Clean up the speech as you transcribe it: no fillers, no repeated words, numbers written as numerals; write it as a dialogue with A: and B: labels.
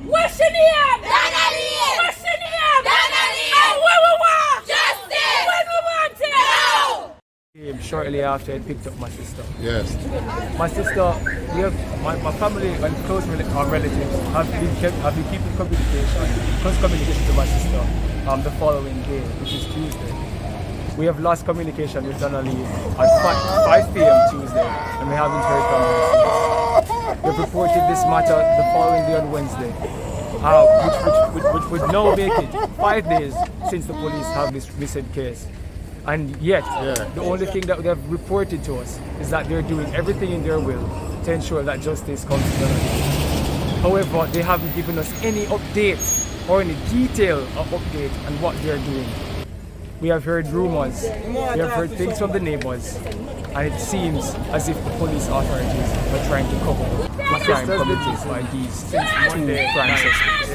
A: What's your name?
B: Donna-Lee.
A: What's your name?
B: Donna-Lee.
A: And what we want?
B: Justice.
A: When we want it?
B: Now.
C: Shortly after I picked up my sister.
D: Yes.
C: My sister, my family and close relatives have been keeping close communication to my sister the following day, which is Tuesday. We have lost communication with Donna-Lee at 5 p.m. Tuesday, and we haven't heard from her since. We've reported this matter the following day on Wednesday, which would now make it 5 days since the police have this recent case. And yet, the only thing that they have reported to us is that they're doing everything in their will to ensure that justice comes to Donna-Lee. However, they haven't given us any update or any detail of update on what they're doing. We have heard rumors, we have heard things from the neighbors, and it seems as if the police authorities are trying to cover the crime committed by these two crime suspects.